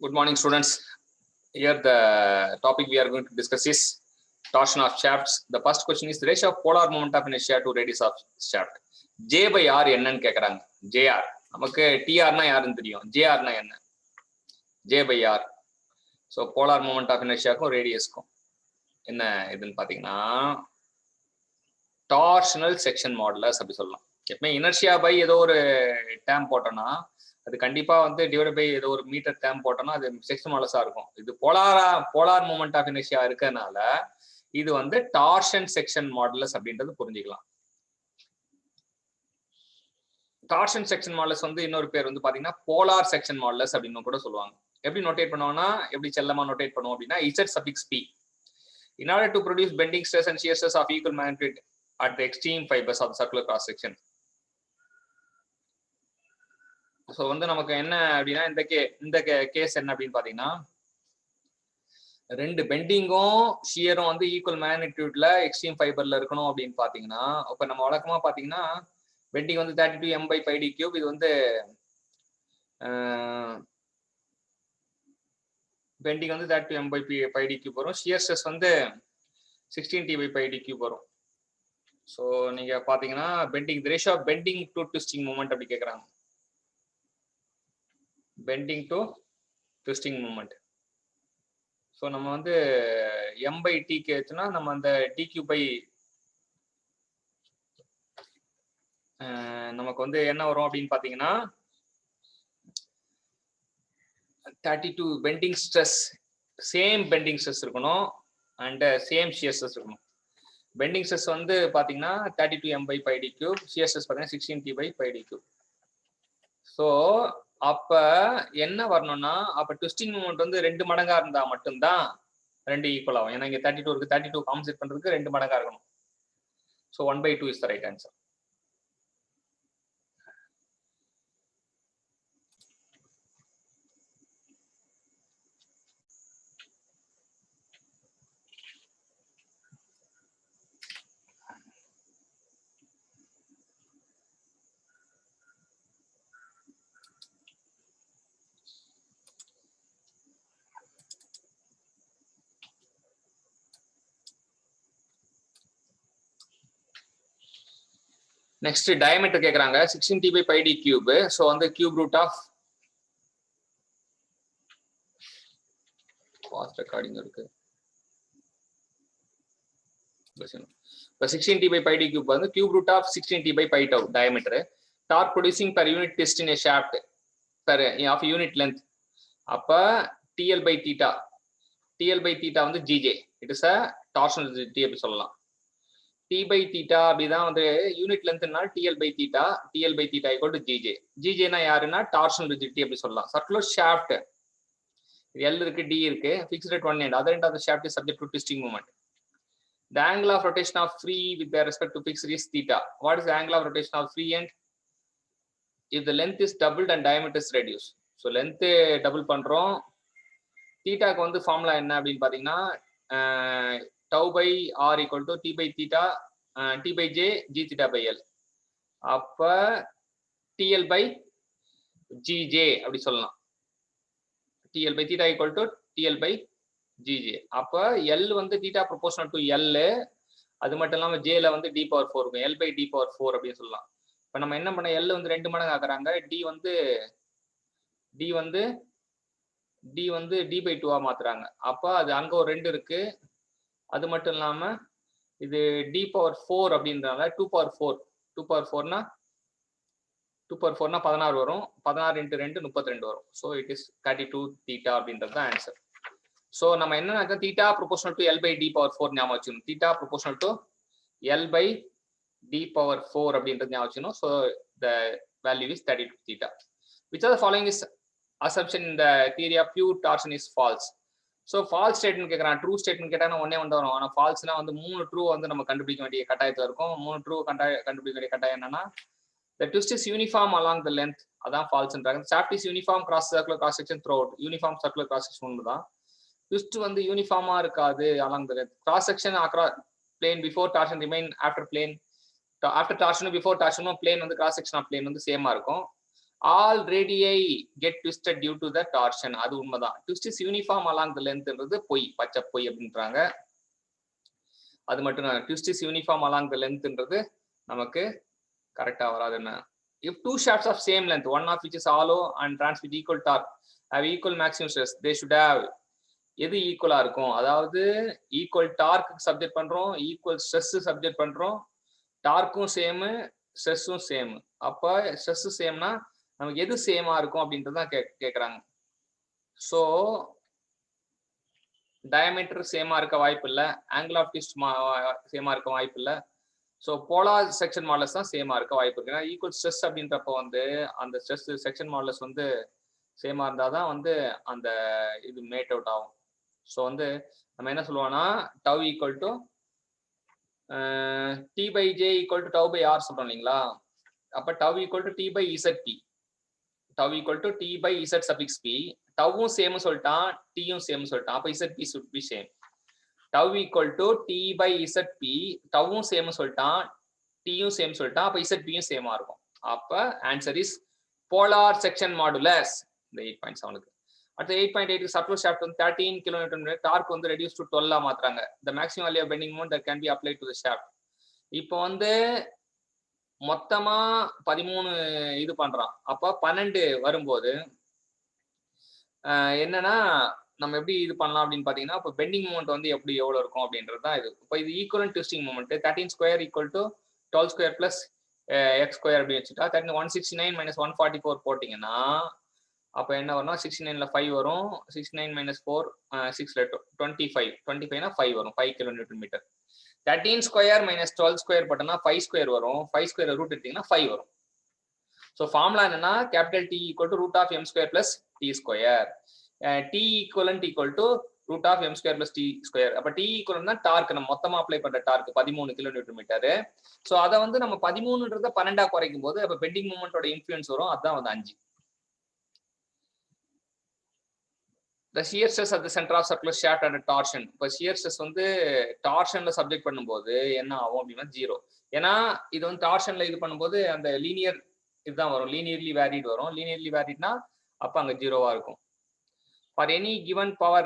Good morning, students. Here the topic we are going to discuss is torsion of shafts. The first question is the ratio of polar moment of inertia to radius of shaft. J by R என்னன்னு கேக்குறாங்க. JR. நமக்கு TR னா யாருன்னு தெரியும். JR னா என்ன? J by R. So polar moment of inertiaக்கும் radiusக்கும் என்ன இதுன்னு பாத்தீங்கன்னா torsional section modulus அப்படி சொல்லலாம். எப்பவுமே இனர்ஷியா பை ஏதோ ஒரு டேம் போட்டோம்னா அது கண்டிப்பா வந்து டிவைட் பை ஏதோ ஒரு மீட்டர் டேம் போட்டோம்னா அது செக்ஷன் மாடலஸா இருக்கும். இது போலார் மூமெண்ட் ஆஃப் இனர்ஷியா இருக்கறனால இது வந்து டார்ஷன் செக்ஷன் மாடலஸ் அப்படின்றது புரிஞ்சுக்கலாம். டார்ஷன் செக்ஷன் மாடலஸ் வந்து இன்னொரு பேர் வந்து பாத்தீங்கன்னா போலார் செக்ஷன் மாடலஸ் அப்படின்னு கூட சொல்லுவாங்க. எப்படி நோட்டேட் பண்ணுவாங்கன்னா எப்படி செல்லமா நோட்டேட் பண்ணுவோம் அப்படின்னா Z suffix P. In order to produce bending stress and shear stress of equal magnitude at the extreme fibers of the circular cross section. So வந்து நமக்கு என்ன அப்படின்னா இந்த கேஸ் என்ன அப்படின்னு பாத்தீங்கன்னா ரெண்டு பெண்டிங்கும் ஷியரும் வந்து ஈக்குவல் மேக்னிடியூட்ல எக்ஸ்ட்ரீம் ஃபைபர்ல இருக்கணும் அப்படின்னு பாத்தீங்கன்னா இப்ப நம்ம வழக்கமா பாத்தீங்கன்னா பெண்டிங் வந்து 32 m by pi d cube, இது வந்து பெண்டிங் வந்து 32 m by pi d cube வரும். ஷியர் ஸ்ட்ரெஸ் வந்து 16t by pi d cube வரும். ஸோ நீங்க பாத்தீங்கன்னா bending ratio of bending to twisting moment அப்படி கேட்கறாங்க. Bending to twisting moment. So நம்ம வந்து m by t கேச்சுன்னா நம்ம அந்த dq by நமக்கு வந்து என்ன வரும் அப்படின்னு பாத்தீங்கன்னா 32 bending stress, same bending stress இருக்கணும் அண்ட் சேம் ஷியர் ஸ்ட்ரெஸ் இருக்கணும். பெண்டிங் ஸ்ட்ரெஸ் வந்து பாத்தீங்கன்னா 32 m by pi d cube, shear stress பாத்தீங்கன்னா 16t by pi d cube. So அப்ப என்ன வரணும்னா அப்ப ட்விஸ்டிங் மூமெண்ட் வந்து 2 மடங்கா இருந்தா மட்டும்தான் 2 ஈக்குவல் ஆகும். ஏன்னா இங்க 32 இருக்கு, 32 காம்பன்சேட் பண்றதுக்கு 2 மடங்கா இருக்கணும். So 1/2 is the right answer. Next diameter கேக்குறாங்க 16t by pi d cube. So வந்து cube root of fast recording இருக்கு. இப்போ 16t by pi d cube வந்து cube root of 16t by pi tau diameter. Torque producing per unit twist in a shaft per of unit length. அப்ப TL by theta, TL by theta வந்து GJ. It is a torsional rigidity அப்படி சொல்லலாம். T by theta அப்படிதான் வந்து unit லென்த்னால TL by theta, TL by theta equal to GJ. GJ னா யாருன்னா torsional rigidity அப்படி சொல்லலாம். சர்க்குலர் ஷாஃப்ட் L இருக்கு, D இருக்கு, fixed at one end, other end of the shaft is subject to twisting moment. The angle of rotation of free with respect to fixed is theta. What is the angle of rotation of free end? If the length is doubled and diameter is reduced. So length double பண்றோம். தீட்டாக்கு வந்து formula என்ன அப்படின்னு பாத்தீங்கன்னா tau by r equal to t by theta t by j g theta by l. அப்ப TL by gj அப்படி சொல்லலாம். TL by theta equal to TL by gj. அப்ப l வந்து theta proportional to l, அது மட்டும் இல்லாம j ல வந்து d power 4 இருக்கும். l by d power 4 அப்படின்னு சொல்லலாம். இப்ப நம்ம என்ன பண்ண l வந்து 2 மடங்கு ஆக்குறாங்க, d வந்து d by 2 மாத்துறாங்க. அப்ப அது அங்க ஒரு 2 இருக்கு. அது மட்டும் இல்லாம இது d power 4 அப்படின்றனால 2 power 4 னா 16 வரும். 16 into 2 32 வரும். ஸோ இட் இஸ் 32 தீட்டா அப்படின்றது தான் ஆன்சர். ஸோ நம்ம என்ன theta proportional to L by d power 4 ஞாபகம் வச்சுக்கணும். Theta proportional to L by d power 4 அப்படின்றது ஞாபகம் வச்சுக்கணும். So the value is 32 theta. Which of the following is assumption in the theory of pure torsion is false? So false statement கேட்கறான். True statement கேட்டால் ஒன்னே வந்து வரும். ஆனால் ஃபால்ஸ்னா வந்து 3 ட்ரூ வந்து நம்ம கண்டுபிடிக்க வேண்டிய கட்டாயத்தில் இருக்கும். 3 ட்ரூ கண்டுபிடிக்க வேண்டிய கட்டாயம் என்னன்னா the twist is uniform along the length, அதான் ஃபால்ஸ்ன்றாங்க. shaft is uniform cross circular cross section throughout, uniform circular cross section ஒண்ணுதான். twist வந்து யூனிஃபார்மா இருக்காது along the length. cross section across plane before torsion remain after plane, after torsion before torsion plane வந்து cross section of plane வந்து சேமா இருக்கும். all radii get twisted due to the torsion. அது உண்மைதான். twist is uniform along the lengthன்றது பொய், பச்சை பொய் அப்படின்றாங்க. அது மட்டும் தான். twist is uniform along the lengthன்றது நமக்கு கரெக்டா வராது. என்ன, if two shafts of same length, one of which is hollow and transmit equal torque, have equal maximum stress, they should have, எது ஈக்குவலா இருக்கும், அதாவது ஈக்குவல் டார்க்கு சப்ஜெக்ட் பண்றோம், ஈக்குவல் ஸ்ட்ரெஸ் சப்ஜெக்ட் பண்றோம், டார்க்கும் சேமு ஸ்ட்ரெஸ்ஸும் சேம். அப்ப ஸ்ட்ரெஸ் சேம்னா நமக்கு எது சேமா இருக்கும் அப்படின்றதான் கேக்குறாங்க. ஸோ டயமீட்டர் சேமா இருக்க வாய்ப்பு இல்லை, ஆங்கிள் ஆஃப் ட்விஸ்ட் சேமா இருக்க வாய்ப்பு இல்லை. ஸோ போலார் செக்ஷன் மாடலஸ் தான் சேமா இருக்க வாய்ப்பு இருக்கு. ஏன்னா ஈக்குவல் ஸ்ட்ரெஸ் அப்படின்றப்போ வந்து அந்த ஸ்ட்ரெஸ் செக்ஷன் மாடலஸ் வந்து சேமா இருந்தாதான் வந்து அந்த இது மேட் அவுட் ஆகும். ஸோ வந்து நம்ம என்ன சொல்லுவோம்னா tau equal to T by J equal to tau by R சொல்றோம் இல்லைங்களா. அப்ப tau equal to T by Z P, tau equal to T by Z suffix P. டவ்வும் சேம் சொல்லிட்டான், டியும் சேம் சொல்லிட்டான், அப்ப Z P should be same. Tau equal to T by Z P, டவ்வும் same சொல்லிட்டான், டியும் சேம் சொல்லிட்டான், அப்ப இசட் பியும் சேமா இருக்கும். அப்ப answer is polar section modulus. இந்த 8.7க்கு அடுத்து 8.8 சர்க்குலர் ஷாஃப்ட் வந்து 13 kN, டார்க் வந்து ரெடியூஸ் டு 12 மாத்துறாங்க. the maximum value of bending moment that can be applied to the shaft. இப்போ வந்து மொத்தமா 13 இது பண்றான். அப்ப 12 வரும்போது என்னன்னா நம்ம எப்படி இது பண்ணலாம் அப்படின்னு பாத்தீங்கன்னா, இப்போ பெண்டிங் மூமெண்ட் வந்து எப்படி எவ்வளவு இருக்கும் அப்படின்றது தான் இது. இப்போ இது equivalent twisting moment 13 square equal to 12 square plus X square அப்படின்னு வச்சுட்டா 169 மைனஸ் 144 போட்டீங்கன்னா அப்போ என்ன வரும்னா 69ல 5 வரும், 69 மைனஸ் 4 6ல 25, 25னா 5 வரும், 5 kN. 13 ஸ்கொயர் மைனஸ் 12 ஸ்கொயர் போட்டோம்னா 5 ஸ்கொயர் வரும், 5 ஸ்கொயர் ரூட் எடுத்தீங்கன்னா 5 வரும். ஸோ ஃபார்முலா என்னன்னா capital T equal to root of M square plus T square, T equivalent equal to root of M square plus T square. அப்ப T equivalent தான் torque, நம்ம மொத்தமா apply பண்ற dark 13 kN. So அதை வந்து நம்ம 13ன்றத 12 குறைக்கும் போது அப்ப பெண்டிங் மூமெண்டோட இன்ஃபுளுன்ஸ் வரும், அதுதான் வந்து 5. The shear stress at the center of circular shaft under torsion. இப்போ shear stress வந்து டார்ஷன்ல சப்ஜெக்ட் பண்ணும்போது என்ன ஆகும் அப்படின்னா 0. ஏன்னா இது வந்து டார்ஷன்ல இது பண்ணும்போது அந்த லீனியர் இதுதான் வரும், லீனியர்லி வேரிட் வரும். லீனியர்லி வேரிட்னா அப்ப அங்க 0வா இருக்கும். For any given power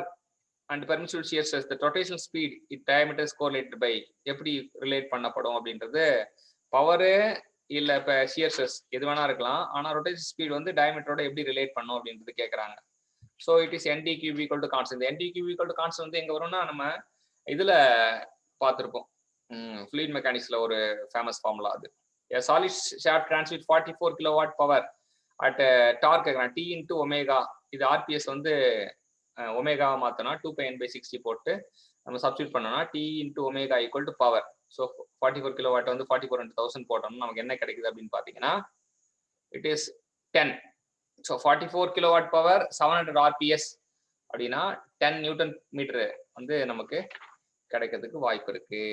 and permissible shear stress, the rotational speed its diameter is correlated by, எப்படி ரிலேட் பண்ணப்படும் அப்படின்றது பவர் இல்ல இப்ப shear stress எது வேணா இருக்கலாம், ஆனா ரொட்டேஷன் ஸ்பீட் வந்து டயமீட்டரோட எப்படி ரிலேட் பண்ணும் அப்படின்றது கேக்குறாங்க. So it is nd cube equal to constant. nd cube equal to constant வந்து எங்க வரும்னா நம்ம இதுல பார்த்திருப்போம், fluid mechanicsல ஒரு ஃபேமஸ் ஃபார்முலா அது. A solid shaft transmit 44 kilowatt power at torque t into omega. இது rps வந்து ஒமேகா மாத்தனா 2πn/60 போட்டு நம்ம சப்ஸ்டிட்யூட் பண்ணோம்னா t into omega equal to power. So 44 kilowatt வந்து 44 into 1000 போட்டோம்னா நமக்கு என்ன கிடைக்குது அப்படின்னு பாத்தீங்கன்னா it is 10. So 44 kilowatt power 700 rps அப்படின்னா 10 நியூட்டன் மீட்டர் வந்து நமக்கு கிடைக்கிறதுக்கு வாய்ப்பு இருக்கு.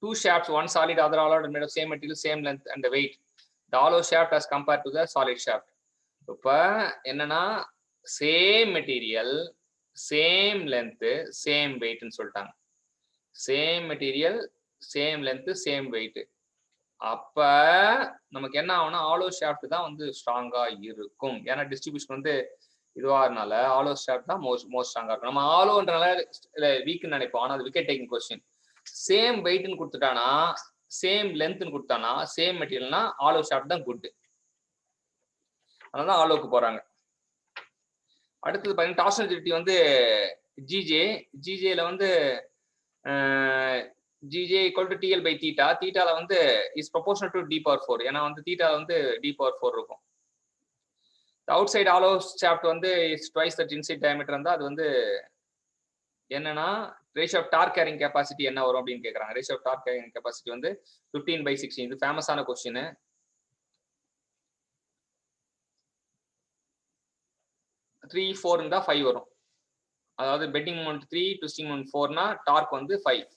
Two shafts, one solid, other hollow, made of same material, same length and the weight. The hollow shaft as compared to the solid shaft. இப்போ என்னன்னா same material, same length, same வெயிட்னு சொல்லிட்டாங்க. Same material, same length, same weight. அப்ப நமக்கு என்ன ஆகும்னா ஆலோ shaft தான் வந்து ஸ்ட்ராங்கா இருக்கும். ஏன்னா டிஸ்ட்ரிபியூஷன் வந்து இதுவாகிறதுனால ஆலோ ஷாஃப்ட் தான் மோஸ்ட் ஸ்ட்ராங்கா இருக்கும். நம்ம ஆலோன்றனால வீக்னு நினைப்போம், ஆனா அது விக்கெட் டேக்கிங் கொஸ்டின். சேம் வெயிட்னு கொடுத்துட்டானா, சேம் லென்த்னு கொடுத்தானா, சேம் மெட்டீரியல்னா ஆலோ ஷாஃப்ட் தான் குட். அதனால ஆலோக்கு போறாங்க. அடுத்தது பாத்தீங்கன்னா டார்ஷனல் ரிஜிடிட்டி வந்து ஜிஜேல வந்து GJ equal to TL by theta. தீட்டால வந்து is proportional to d power 4. ஏன்னா வந்து தீட்டால வந்து d power 4 இருக்கும். அவுட் சைடு ஆலோ ஷாஃப்ட் வந்து is twice that inside diameter இருந்தா அது வந்து என்னன்னா ratio of torque carrying capacity என்ன வரும் அப்படின்னு கேக்குறாங்க. Ratio of torque carrying capacity வந்து 15/16. இது ஃபேமஸான கொஸ்டின். 3, 4 இருந்தா 5 வரும். அதாவது பெண்டிங் மூமெண்ட் 3, ட்விஸ்டிங் மூமெண்ட் 4னா டார்க் வந்து 5.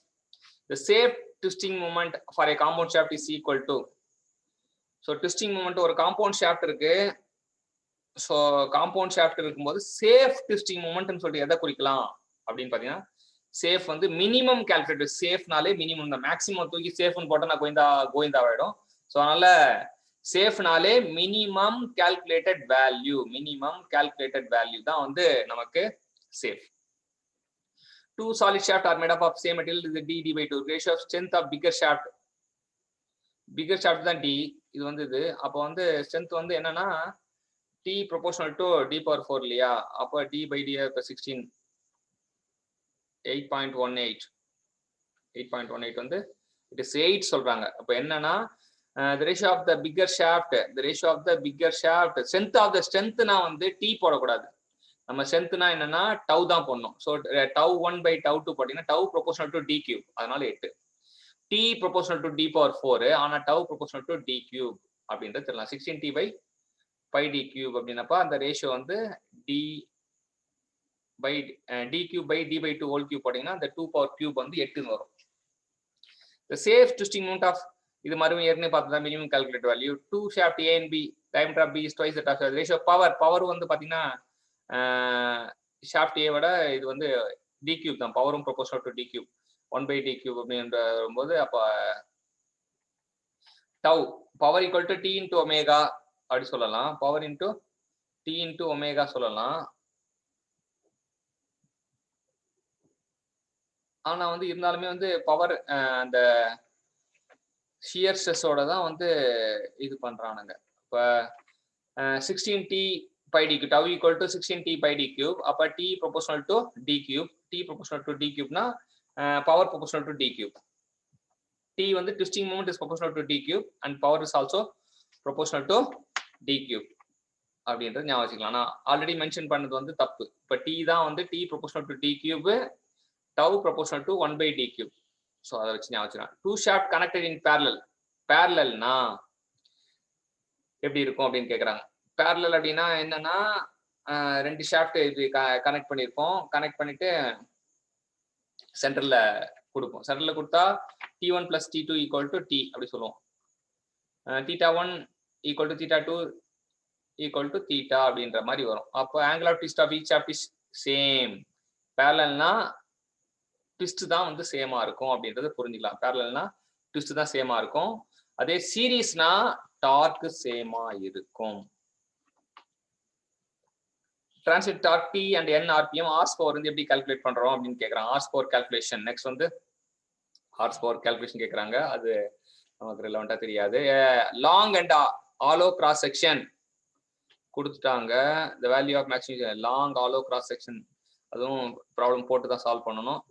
The safe twisting moment for a compound shaft is equal to, so twisting moment ஒரு compound shaft இருக்கு. so compound shaft இருக்கும்போது safe twisting moment ன்னு சொல்லிட்டு எதை குறிக்கலாம் அப்படின்னு பாத்தீங்கன்னா safe வந்து மினிமம் கால்குலேட்டட். சேஃப்னாலே மினிமம் தான். மேக்ஸிமம் தூக்கி சேஃப்னு போட்டா நான் கோவிந்தா ஆயிடும். ஸோ அதனால சேஃப்னாலே மினிமம் கால்குலேட்டட் வேல்யூ தான் வந்து நமக்கு safe. Two solid shafts are made up of same material is d/2. Ratio of strength of bigger shaft தான் d. இது வந்து இது. அப்போ வந்து strength வந்து என்னன்னா t proportional to d⁴ இல்லையா? அப்போ d/d 16 8.18 வந்து it is 8 சொல்றாங்க. அப்போ என்னன்னா the ratio of the bigger shaft strength நான் வந்து t போடக்கூடாது. நம்ம ஸ்ட்ரென்த்னா என்னன்னா டவ் தான் போடணும். ஸோ டவ் 1/τ2 போட்டீங்கன்னா tau proportional to d cube, அதனால 8. t ப்ரொபோஷனல் டு d⁴, ஆனா tau proportional to d cube அப்படின்றது தெரியலாம். 16t/πd கியூப் அப்படின்னப்ப அந்த ரேஷியோ வந்து d/d3/d/2 ஹோல் கியூப் போட்டீங்கன்னா அந்த 2⁴ வந்து 8ன்னு வரும். The safe twisting moment of இது மறுபடியும் ஏற்கனவே பார்த்தா minimum calculate value. 2 shaft A and B, diameter of B is twice that of the ratio of power வந்து பாத்தீங்கன்னா ஷாஃப்ட் ஏ விட இது வந்து d கியூப் தான், பவரும் proportional to d cube 1/d cube அப்படின்ற போது அப்ப tau power equal to t into omega அப்படி சொல்லலாம். Power into t into omega சொல்லலாம். ஆனா வந்து இருந்தாலுமே வந்து பவர் அந்த ஷியர் ஸ்ட்ரெஸ்ஸோட தான் வந்து இது பண்றானுங்க. இப்ப 16t/d cube, tau equal to 16t/d cube. அப்ப t proportional to d cube. t proportional to d cube னா power proportional to d cube. t வந்து twisting moment is proportional to d cube and power is also proportional to d cube அப்படின்றது ஞாபகம் வச்சுக்கலாம். நான் already mention பண்ணது வந்து தப்பு. இப்ப t தான் வந்து t proportional to d cube, tau proportional to 1/d cube. So அதை வச்சு ஞாபகம் வச்சுக்கலாம். 2 shaft connected in parallelனா எப்படி இருக்கும் அப்படின்னு கேட்குறாங்க. பேரலல் அப்படின்னா என்னன்னா 2 ஷாஃப்ட் இது கனெக்ட் பண்ணியிருப்போம். கனெக்ட் பண்ணிட்டு சென்டர்ல கொடுப்போம். சென்டர்ல கொடுத்தா t1 + t2 = t அப்படி சொல்லுவோம். θ1 = θ2 = θ அப்படின்ற மாதிரி வரும். அப்போ angle of twist of each shaft is same. பேரலல்னா ட்விஸ்ட் தான் வந்து சேமா இருக்கும் அப்படின்றத புரிஞ்சுக்கலாம். பேரலல்னா ட்விஸ்ட் தான் சேமா இருக்கும். அதே சீரீஸ்னா டார்க் சேமா இருக்கும். Transit torque T and N RPM horse power வந்து எப்படி கால்குலேட் பண்றோம் அப்படின்னு கேக்குறாங்க. Horse power calculation. நெக்ஸ்ட் வந்து ஹார்ஸ் பவர் கால்குலேஷன் கேக்குறாங்க. அது நமக்கு ரிலவெண்டா தெரியாது. Long and hollow cross section கொடுத்துட்டாங்க. the value of maximum long hollow cross section அதுவும் ப்ராப்ளம் போட்டு தான் சால்வ் பண்ணணும்.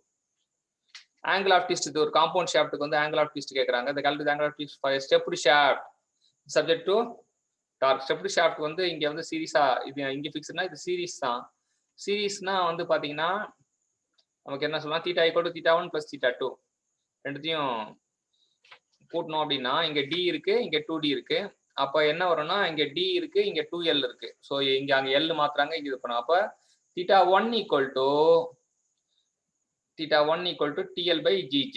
ஆங்கிள் ஆஃப் ட்விஸ்ட், இது ஒரு காம்பவுண்ட் ஷாஃப்ட்டுக்கு வந்து ஆங்கிள் ஆஃப் ட்விஸ்ட் கேக்குறாங்க. the calculate angle of twist for a stepped shaft subject to torque. Stepped shaft வந்து இங்க வந்து சீரிஸா இது இங்க ஃபிக்ஸ்ட்னா இது சீரிஸ் தான். சீரிஸ்னா வந்து பாத்தீங்கன்னா நமக்கு என்ன சொல்லலாம், θ = θ1 + θ2 ரெண்டுத்தையும் கூட்டணும் அப்படின்னா இங்க d இருக்கு, இங்க 2d இருக்கு. அப்ப என்ன வரும்னா இங்க d இருக்கு, இங்க 2l இருக்கு. ஸோ இங்க அங்க l மாத்துறாங்க, இங்க இது பண்ணும். அப்ப θ1 = TL/GJ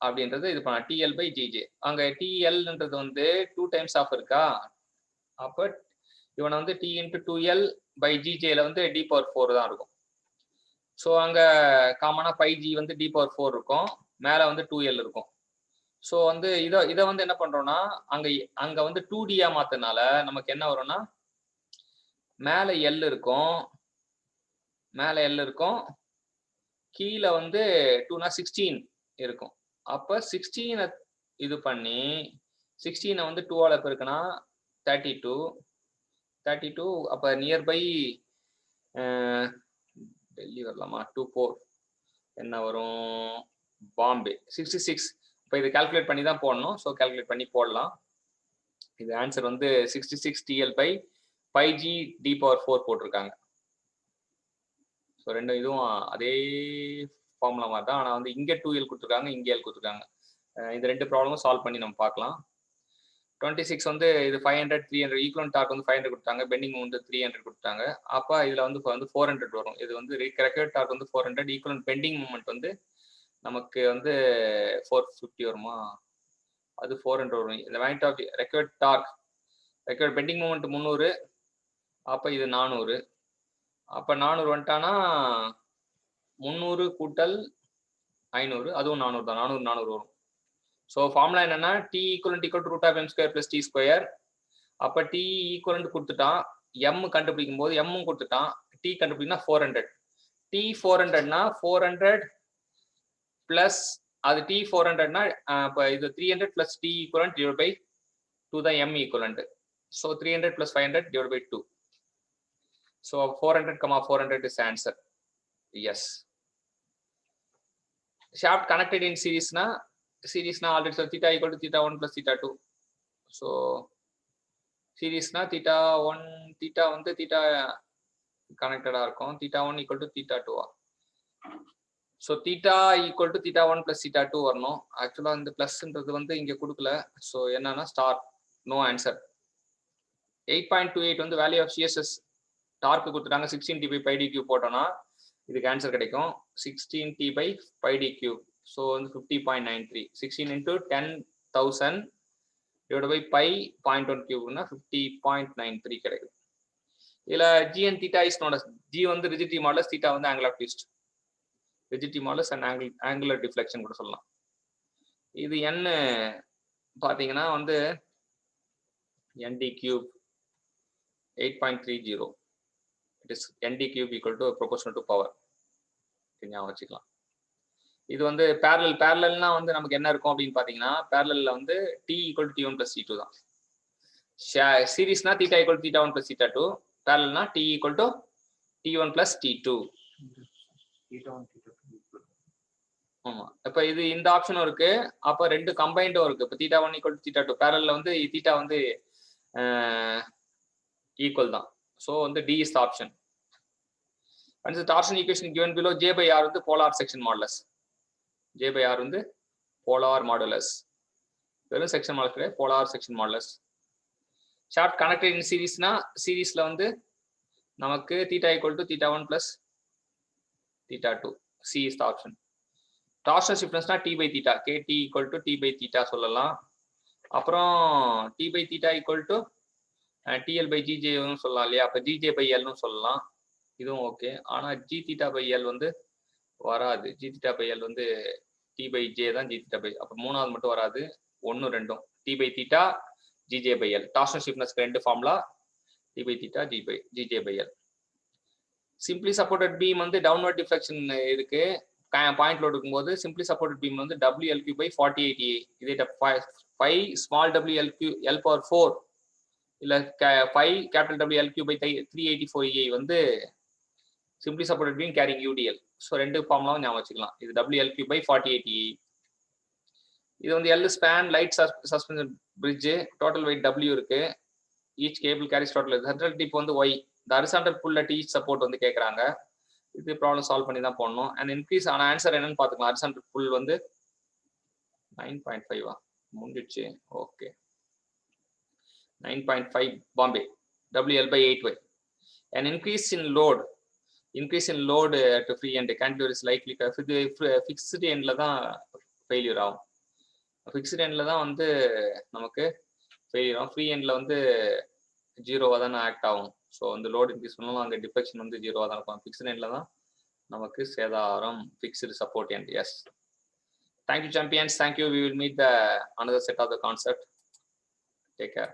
அப்படின்றது இது பண்ண TL/GJ. அங்க TLன்றது வந்து 2 டைம்ஸ் ஆஃப் இருக்கா. அப்ப இவனை வந்து t × 2l/GJ வந்து d⁴ தான் இருக்கும். ஸோ அங்க காமனா πg வந்து d⁴ இருக்கும், மேல வந்து 2l இருக்கும். ஸோ வந்து இதை வந்து என்ன பண்றோம்னா அங்க வந்து 2d மாத்தனால நமக்கு என்ன வரும்னா மேல l இருக்கும், கீழே வந்து 2னா 16 இருக்கும். அப்ப 16 இது பண்ணி 16 வந்து 2ஆல பெருக்கினா 32. அப்ப நியர்பை டெல்லி வரலாமா, 24 என்ன வரும், பாம்பே 66. இப்போ இது கால்குலேட் பண்ணி தான் போடணும். ஸோ கால்குலேட் பண்ணி போடலாம். இது ஆன்சர் வந்து 66 TL/πg d⁴ போட்டிருக்காங்க. ஸோ ரெண்டு இதுவும் அதே ஃபார்முலா மாதிரி தான். ஆனால் வந்து இங்கே 2l கொடுத்துருக்காங்க, இங்கே l கொடுத்துருக்காங்க. இந்த ரெண்டு ப்ராப்ளமும் சால்வ் பண்ணி நம்ம பார்க்கலாம். 26 வந்து இது 500 300 ஈக்குவலன்ட் டார்க் வந்து 500 கொடுத்தாங்க, பெண்டிங் வந்து 300 கொடுத்தாங்க. அப்ப இதுல வந்து 400 வரும். இது வந்து ரெக்வயர்ட் டார்க் வந்து 400, ஈக்குவலன்ட் பெண்டிங் மூமெண்ட் வந்து நமக்கு வந்து 450 வருமா, அது 400 வரும். இந்த magnet of required torque, required bending moment 300, அப்ப இது 400. அப்ப 400 வந்துட்டானா 300 கூட்டல் 500, அதுவும் 400 தான். 400 வரும். ஸோ ஃபார்முலா என்னன்னா t = √m² + t². அப்ப டி ஈக்குவலன்ட் கொடுத்துட்டான், எம் கண்டுபிடிக்கும் போது எம்மும் கொடுத்துட்டான், டி கண்டுபிடிக்கனா 400. டி 400னா 400 பிளஸ் அது டி 400னா இப்போ இது 300 plus T equivalent divide by 2 தான் M equivalent. So 300 plus 500 divide by 2. So 400, 400 is answer. Yes. Shaft connected in series na already so theta equal to theta 1 plus theta 2. So series na theta 1 theta வந்து theta connected ஆ இருக்கும், theta 1 equal to theta 2. So theta equal to theta 1 plus theta 2 வரணும். ஆக்சுவலா இந்த பிளஸ்ன்றது வந்து இங்க கொடுக்கல. So என்னன்னா star, no answer. 8.28 வந்து வேல்யூ ஆஃப் சிஎஸ்எஸ் டார்க் கொடுத்துட்டாங்க, 16t by pi d cube போட்டோம்னா இதுக்கு ஆன்சர் கிடைக்கும் 16t by pi d cube. So வந்து 50.93. 16 into 10,000 divided by pi 0.1 cube 50.93 கிடைக்கும். இதுல g and theta is known as, g வந்து rigidity modulus, theta வந்து angle of twist. rigidity modulus and angular deflection கூட சொல்லலாம். இது n பாத்தீங்கன்னா வந்து nd cube 8.30. It is nd cube equal to proportional to power. ஞாபகம் வச்சுக்கலாம். இது வந்து parallelனா வந்து நமக்கு என்ன இருக்கும் அப்படின்னு பாத்தீங்கன்னா, parallelல வந்து t equal to t1 plus t2 தான். சீரிஸ்னா theta equal to theta 1 plus theta 2, parallelனா t equal to t1 plus t2. ஆமா, இப்ப இது இந்த ஆப்ஷனும் இருக்கு, அப்ப ரெண்டு கம்பைண்டும் இருக்கு. இப்ப theta 1 equal to theta 2, parallelல வந்து theta வந்து ஈக்குவல் தான். So வந்து D is the option. And the torsion equation given below, J by R வந்து polar section modulus. J by R வந்து polar modulus. வெறும் section modulus, polar section modulus. Shaft connected in series na, series la வந்து நமக்கு theta equal to theta 1 plus theta 2. C is the option. Torsion stiffness na T by theta, KT equal to T by theta சொல்லலாம். அப்புறம் T by theta equal to TL by GJ சொல்லலாம் இல்லையா, அப்ப GJ by L னு சொல்லலாம். இதுவும் okay. ஆனா G theta by L வந்து வராது. G theta by L வந்து T by J தான் G theta by, அப்ப மூணாவது மட்டும் வராது, 1 2ம் T by theta GJ by L. Torsion stiffness ரெண்டு formula, T by theta GJ by L. Simply supported beam வந்து downward deflection இருக்கு, பாயிண்ட் லோட் இருக்கும்போது simply supported beam வந்து WLQ by 48A. இதே 5 small WLQ L power 4 இல்ல 5 capital WLQ by 384A வந்து simply supported beam carrying UDL. So ரெண்டு ஃபார்முலாவும் ஞாபகம் வச்சுக்கலாம். இது WLQ by 48A. இது வந்து L span light suspension bridge, total weight W இருக்கு, each cable carries total horizontal tip வந்து Y. The horizontal pull at each support வந்து கேட்குறாங்க. இது ப்ராப்ளம் சால்வ் பண்ணி தான் போடணும். அண்ட் இன்க்ரீஸ் ஆன ஆன்சர் என்னன்னு பார்த்துக்கலாம். ஹாரிசான்டல் புல் வந்து 9.5 முடிஞ்சிடுச்சு. Okay, 9.5 Bombay, WL by 8Y. An increase in load to free end cantilever is likely. Fixed எண்ட்ல தான் ஃபெயிலியர் ஆகும். ஃபிக்ஸ்டு எண்ட்ல தான் வந்து நமக்கு ஃபெயிலியர் ஆகும். ஃப்ரீ எண்ட்ல வந்து 0வா தானே ஆக்ட் ஆகும். ஸோ வந்து லோட் இன்க்ரீஸ் பண்ணாலும் அங்கே டிஃப்ளெக்ஷன் வந்து 0வா தான் இருக்கும். ஃபிக்ஸ்டு எண்ட்ல தான் நமக்கு சேதாரம், fixed support end. Yes, thank you champions, thank you. We will meet the another set of the concept. Take care.